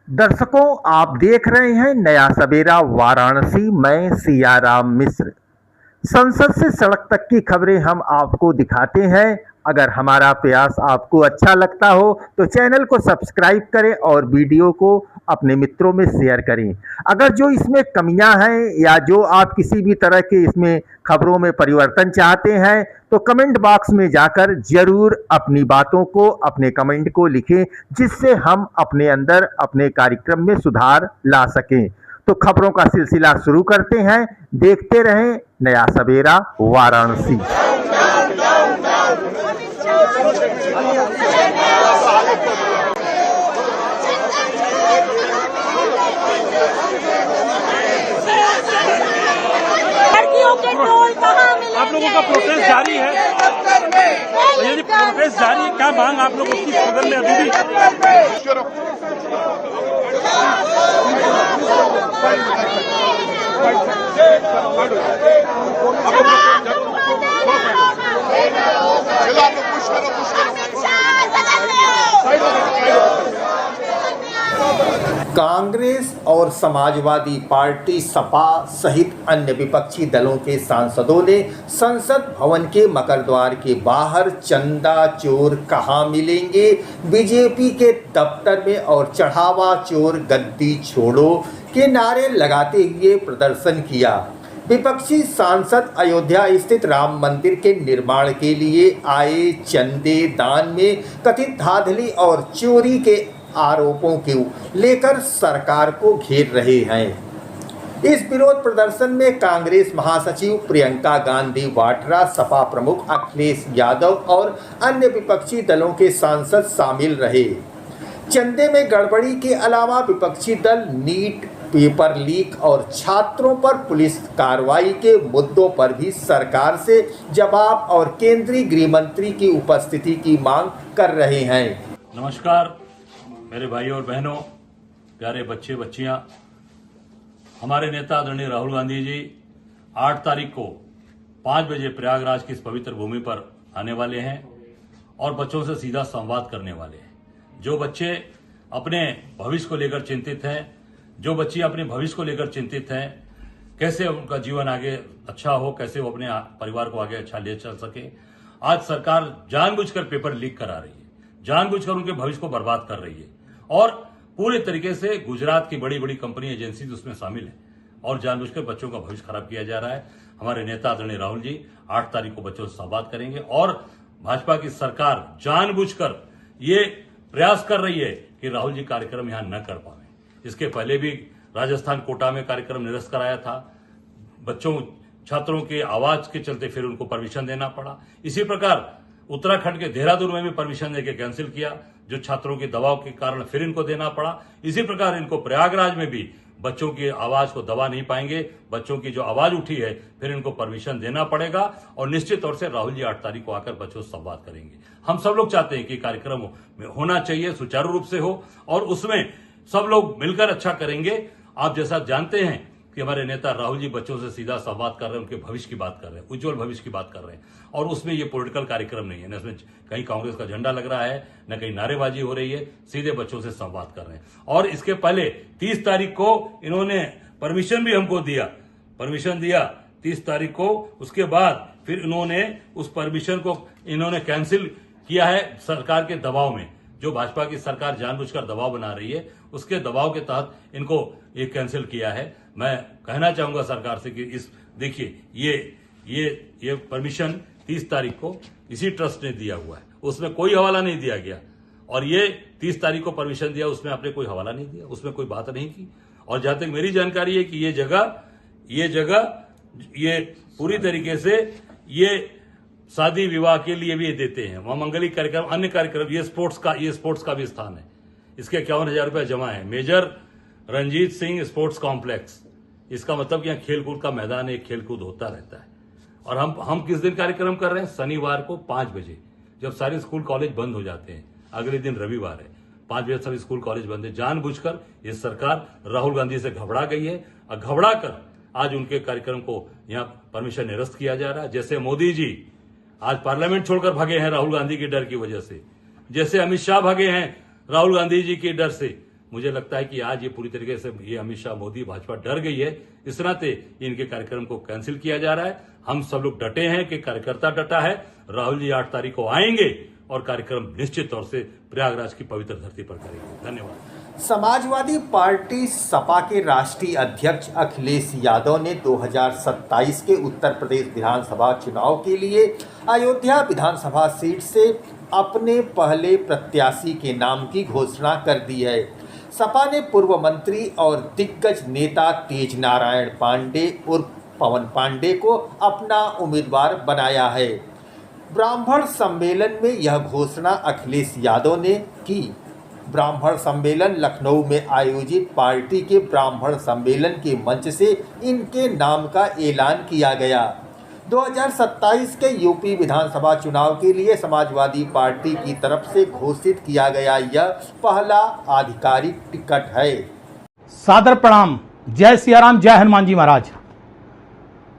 दर्शकों, आप देख रहे हैं नया सवेरा वाराणसी। मैं सियाराम मिश्र। संसद से सड़क तक की खबरें हम आपको दिखाते हैं। अगर हमारा प्रयास आपको अच्छा लगता हो तो चैनल को सब्सक्राइब करें और वीडियो को अपने मित्रों में शेयर करें। अगर जो इसमें कमियां हैं या जो आप किसी भी तरह के इसमें खबरों में परिवर्तन चाहते हैं तो कमेंट बॉक्स में जाकर जरूर अपनी बातों को, अपने कमेंट को लिखें, जिससे हम अपने अंदर अपने कार्यक्रम में सुधार ला सकें। तो खबरों का सिलसिला शुरू करते हैं। देखते रहें नया सवेरा वाराणसी। आप लोगों का प्रोटेस्ट जारी है, यदि प्रोटेस्ट जारी है, क्या मांग आप लोग उसकी सदन में अभी कांग्रेस और समाजवादी पार्टी सपा सहित अन्य विपक्षी दलों के सांसदों ने संसद भवन के मकरद्वार के बाहर चंदा चोर कहां मिलेंगे, बीजेपी के दफ्तर में और चढ़ावा चोर गद्दी छोड़ो के नारे लगाते हुए प्रदर्शन किया। विपक्षी सांसद अयोध्या स्थित राम मंदिर के निर्माण के लिए आए चंदे दान में कथित धांधली और चोरी के आरोपों को लेकर सरकार को घेर रहे हैं। इस विरोध प्रदर्शन में कांग्रेस महासचिव प्रियंका गांधी वाड्रा, सपा प्रमुख अखिलेश यादव और अन्य विपक्षी दलों के सांसद शामिल रहे। चंदे में गड़बड़ी के अलावा विपक्षी दल नीट, पेपर लीक और छात्रों पर पुलिस कार्रवाई के मुद्दों पर भी सरकार से जवाब और केंद्रीय गृह मंत्री की उपस्थिति की मांग कर रहे हैं। नमस्कार मेरे भाई और बहनों, प्यारे बच्चे बच्चियां, हमारे नेता आदरणीय राहुल गांधी जी 8 तारीख को 5 बजे प्रयागराज की इस पवित्र भूमि पर आने वाले हैं और बच्चों से सीधा संवाद करने वाले हैं। जो बच्चे अपने भविष्य को लेकर चिंतित हैं, जो बच्ची अपने भविष्य को लेकर चिंतित हैं, कैसे उनका जीवन आगे अच्छा हो, कैसे वो अपने परिवार को आगे अच्छा ले चल सके। आज सरकार जानबूझकर पेपर लीक करा रही है, जानबूझकर उनके भविष्य को बर्बाद कर रही है और पूरे तरीके से गुजरात की बड़ी बड़ी कंपनी एजेंसी उसमें शामिल है और जानबूझकर बच्चों का भविष्य खराब किया जा रहा है। हमारे नेता आदरणीय राहुल जी 8 तारीख को बच्चों से संवाद करेंगे और भाजपा की सरकार जानबूझकर ये प्रयास कर रही है कि राहुल जी कार्यक्रम यहां न कर पाए। इसके पहले भी राजस्थान कोटा में कार्यक्रम निरस्त कराया था, बच्चों छात्रों की आवाज के चलते फिर उनको परमिशन देना पड़ा। इसी प्रकार उत्तराखंड के देहरादून में भी परमिशन देकर कैंसिल किया, जो छात्रों के दबाव के कारण फिर इनको देना पड़ा। इसी प्रकार इनको प्रयागराज में भी बच्चों की आवाज को दबा नहीं पाएंगे, बच्चों की जो आवाज उठी है फिर इनको परमिशन देना पड़ेगा और निश्चित तौर से राहुल जी 8 तारीख को आकर बच्चों से संवाद करेंगे। हम सब लोग चाहते हैं कि कार्यक्रम में होना चाहिए, सुचारू रूप से हो और उसमें सब लोग मिलकर अच्छा करेंगे। आप जैसा जानते हैं कि हमारे नेता राहुल जी बच्चों से सीधा संवाद कर रहे हैं, उनके भविष्य की बात कर रहे हैं, उज्जवल भविष्य की बात कर रहे हैं और उसमें ये पॉलिटिकल कार्यक्रम नहीं है, न इसमें कहीं कांग्रेस का झंडा लग रहा है, न कहीं नारेबाजी हो रही है, सीधे बच्चों से संवाद कर रहे हैं। और इसके पहले 30 तारीख को इन्होंने परमिशन भी हमको दिया, परमिशन दिया 30 तारीख को। उसके बाद फिर इन्होंने उस परमिशन को इन्होंने कैंसिल किया है सरकार के दबाव में। जो भाजपा की सरकार जानबूझकर दबाव बना रही है, उसके दबाव के तहत इनको ये कैंसिल किया है। मैं कहना चाहूंगा सरकार से कि इस देखिए ये परमिशन 30 तारीख को इसी ट्रस्ट ने दिया हुआ है, उसमें कोई हवाला नहीं दिया गया और ये 30 तारीख को परमिशन दिया, उसमें आपने कोई हवाला नहीं दिया, उसमें कोई बात नहीं की। और जहां तक मेरी जानकारी है कि ये जगह पूरी तरीके से ये शादी विवाह के लिए भी देते हैं, वहां मंगलिक कार्यक्रम, अन्य कार्यक्रम, ये स्पोर्ट्स का भी स्थान है। इसके 51,000 रुपये जमा है। Major Ranjit Singh sports complex, इसका मतलब कि यहाँ खेलकूद का मैदान है, खेलकूद होता रहता है। और हम किस दिन कार्यक्रम कर रहे हैं? शनिवार को 5 बजे, जब सारे स्कूल कॉलेज बंद हो जाते हैं। अगले दिन रविवार है, 5 बजे सभी स्कूल कॉलेज बंद है। जानबूझकर ये सरकार राहुल गांधी से घबरा गई है और घबरा कर आज उनके कार्यक्रम को यहाँ परमिशन निरस्त किया जा रहा है। जैसे मोदी जी आज पार्लियामेंट छोड़कर भागे हैं राहुल गांधी के डर की वजह से, जैसे अमित शाह भागे हैं राहुल गांधी जी के डर से, मुझे लगता है कि आज ये पूरी तरीके से ये अमित शाह, मोदी, भाजपा डर गई है, इस नाते इनके कार्यक्रम को कैंसिल किया जा रहा है। हम सब लोग डटे हैं कि कार्यकर्ता डटा है। राहुल जी 8 तारीख को आएंगे और कार्यक्रम निश्चित तौर से प्रयागराज की पवित्र धरती पर करेंगे। धन्यवाद। समाजवादी पार्टी सपा के राष्ट्रीय अध्यक्ष अखिलेश यादव ने 2027 के उत्तर प्रदेश विधानसभा चुनाव के लिए अयोध्या विधानसभा सीट से अपने पहले प्रत्याशी के नाम की घोषणा कर दी है। सपा ने पूर्व मंत्री और दिग्गज नेता तेज नारायण पांडे उर्फ पवन पांडे को अपना उम्मीदवार बनाया है। ब्राह्मण सम्मेलन में यह घोषणा अखिलेश यादव ने की। ब्राह्मण सम्मेलन लखनऊ में आयोजित पार्टी के ब्राह्मण सम्मेलन के मंच से इनके नाम का ऐलान किया गया। 2027 के यूपी विधानसभा चुनाव के लिए समाजवादी पार्टी की तरफ से घोषित किया गया यह पहला आधिकारिक टिकट है। सादर प्रणाम। जय सिया राम, जय हनुमान जी महाराज।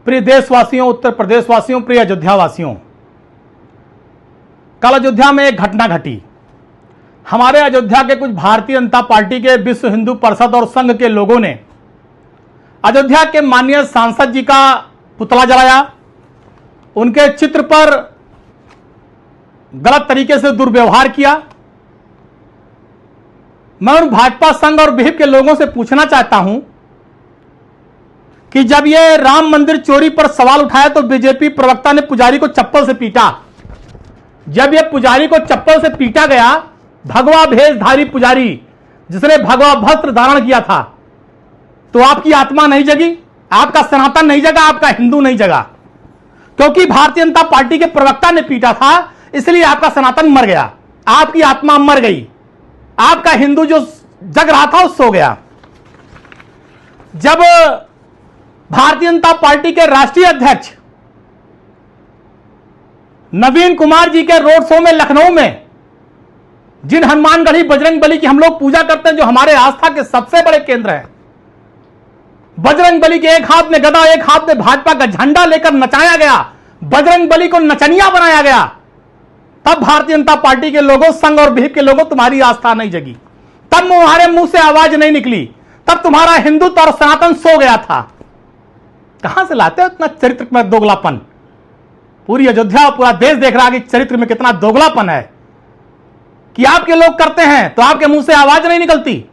प्रिय देशवासियों, उत्तर प्रदेश वासियों, प्रिय अयोध्या वासियों, कल अयोध्या में एक घटना घटी। हमारे अयोध्या के कुछ भारतीय जनता पार्टी के, विश्व हिंदू परिषद और संघ के लोगों ने अयोध्या के माननीय सांसद जी का पुतला जलाया, उनके चित्र पर गलत तरीके से दुर्व्यवहार किया। मैं उन भाजपा संघ और विहिप के लोगों से पूछना चाहता हूं कि जब ये राम मंदिर चोरी पर सवाल उठाया तो बीजेपी प्रवक्ता ने पुजारी को चप्पल से पीटा। जब ये पुजारी को चप्पल से पीटा गया, भगवा भेषधारी पुजारी जिसने भगवा वस्त्र धारण किया था, तो आपकी आत्मा नहीं जगी, आपका सनातन नहीं जगा, आपका हिंदू नहीं जगा। क्योंकि भारतीय जनता पार्टी के प्रवक्ता ने पीटा था, इसलिए आपका सनातन मर गया, आपकी आत्मा मर गई, आपका हिंदू जो जग रहा था वो सो गया। जब भारतीय जनता पार्टी के राष्ट्रीय अध्यक्ष नवीन कुमार जी के रोड शो में लखनऊ में जिन हनुमानगढ़ी बजरंगबली की हम लोग पूजा करते हैं, जो हमारे आस्था के सबसे बड़े केंद्र हैं, बजरंगबली के एक हाथ में गदा, एक हाथ में भाजपा का झंडा लेकर नचाया गया, बजरंगबली को नचनिया बनाया गया, तब भारतीय जनता पार्टी के लोगों, संघ और विहिप के लोगों तुम्हारी आस्था नहीं जगी, तब तुम्हारे मुंह से आवाज नहीं निकली, तब तुम्हारा हिंदुत्व और सनातन सो गया था। कहां से लाते हो इतना चरित्र में दोगलापन? पूरी अयोध्या, पूरा देश देख रहा है कि चरित्र में कितना दोगलापन है कि आपके लोग करते हैं तो आपके मुंह से आवाज नहीं निकलती।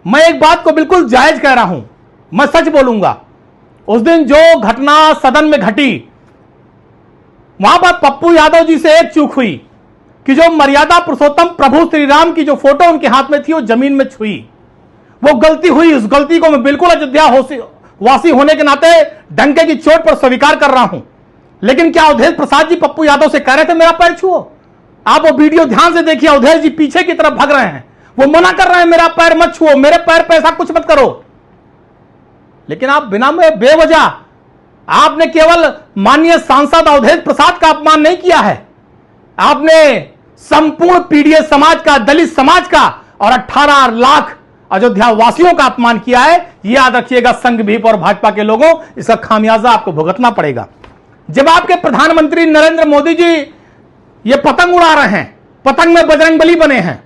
मैं एक बात को बिल्कुल जायज कह रहा हूं, मैं सच बोलूंगा। उस दिन जो घटना सदन में घटी, वहां पर पप्पू यादव जी से एक चूक हुई कि जो मर्यादा पुरुषोत्तम प्रभु श्री राम की जो फोटो उनके हाथ में थी वो जमीन में छुई, वो गलती हुई। उस गलती को मैं बिल्कुल अयोध्या वासी होने के नाते डंके की चोट पर स्वीकार कर रहा हूं। लेकिन क्या अवधेश प्रसाद जी पप्पू यादव से कह रहे थे मेरा पैर छुओ? आप वो वीडियो ध्यान से देखिए, अवधेश जी पीछे की तरफ भाग रहे हैं, वो मना कर रहे हैं मेरा पैर मत छुओ, मेरे पैर पे ऐसा कुछ मत करो। लेकिन आप बिना में बेवजह आपने केवल माननीय सांसद अवधेश प्रसाद का अपमान नहीं किया है, आपने संपूर्ण पीडीए समाज का, दलित समाज का और 18 लाख अयोध्या वासियों का अपमान किया है। यह याद रखिएगा संघ विहिप और भाजपा के लोगों, इसका खामियाजा आपको भुगतना पड़ेगा। जब आपके प्रधानमंत्री नरेंद्र मोदी जी ये पतंग उड़ा रहे हैं, पतंग में बजरंगबली बने हैं,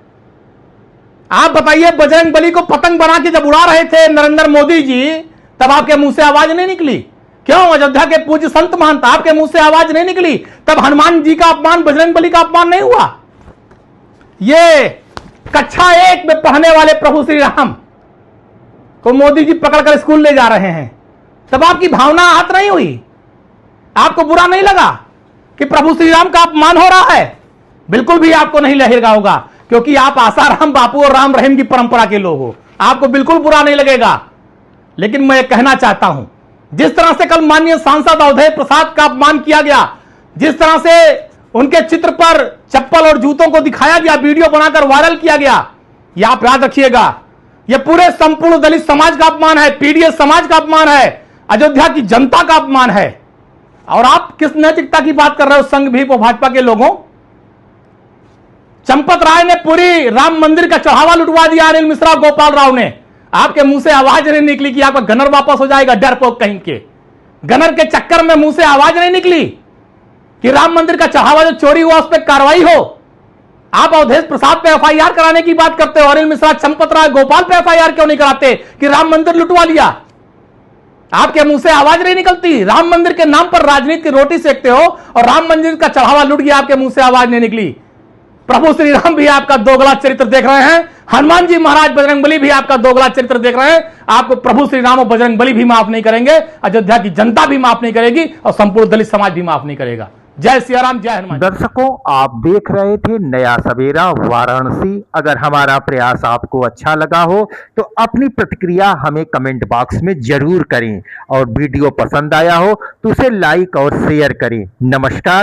आप बताइए बजरंगबली को पतंग बना के जब उड़ा रहे थे नरेंद्र मोदी जी, तब आपके मुंह से आवाज नहीं निकली? क्यों? अयोध्या के पूज्य संत महंत, आपके मुंह से आवाज नहीं निकली? तब हनुमान जी का अपमान, बजरंगबली का अपमान नहीं हुआ? ये कक्षा 1 में पढ़ने वाले प्रभु श्री राम को मोदी जी पकड़कर स्कूल ले जा रहे हैं, तब आपकी भावना आहत नहीं हुई? आपको बुरा नहीं लगा कि प्रभु श्री राम का अपमान हो रहा है? बिल्कुल भी आपको नहीं लगेगा होगा, क्योंकि आप आसाराम बापू और राम रहीम की परंपरा के लोग हो, आपको बिल्कुल बुरा नहीं लगेगा। लेकिन मैं कहना चाहता हूं, जिस तरह से कल माननीय सांसद अवधेश प्रसाद का अपमान किया गया, जिस तरह से उनके चित्र पर चप्पल और जूतों को दिखाया गया, वीडियो बनाकर वायरल किया गया, यह आप याद रखिएगा, यह पूरे संपूर्ण दलित समाज का अपमान है, पीडीएस समाज का अपमान है, अयोध्या की जनता का अपमान है। और आप किस नैतिकता की बात कर रहे हो संघ विहिप और भाजपा के लोगों? चंपत राय ने पूरी राम मंदिर का चढ़ावा लुटवा दिया, अनिल मिश्रा, गोपाल राव ने। आपके मुंह से आवाज नहीं निकली कि आपका गनर वापस हो जाएगा? डरपोक कहीं के गनर के चक्कर में मुंह से आवाज नहीं निकली कि राम मंदिर का चढ़ावा जो चोरी हुआ उस पर कार्रवाई हो? आप अवधेश प्रसाद पे एफआईआर कराने की बात करते हो, अनिल मिश्रा, चंपत राय, गोपाल पे एफआईआर क्यों नहीं कराते कि राम मंदिर लुटवा लिया? आपके मुंह से आवाज नहीं निकलती। राम मंदिर के नाम पर राजनीति की रोटी सेकते हो और राम मंदिर का चढ़ावा लुट गया, आपके मुंह से आवाज नहीं निकली। प्रभु श्री राम भी आपका दोगला चरित्र देख रहे हैं, हनुमान जी महाराज, बजरंगबली भी आपका दोगला चरित्र देख रहे हैं। आपको प्रभु श्री राम और बजरंगबली भी माफ नहीं करेंगे, अयोध्या की जनता भी माफ नहीं करेगी और संपूर्ण दलित समाज भी माफ नहीं करेगा। जय सिया राम, जय हनुमान। दर्शकों, आप देख रहे थे नया सवेरा वाराणसी। अगर हमारा प्रयास आपको अच्छा लगा हो तो अपनी प्रतिक्रिया हमें कमेंट बॉक्स में जरूर करें और वीडियो पसंद आया हो तो उसे लाइक और शेयर करें। नमस्कार।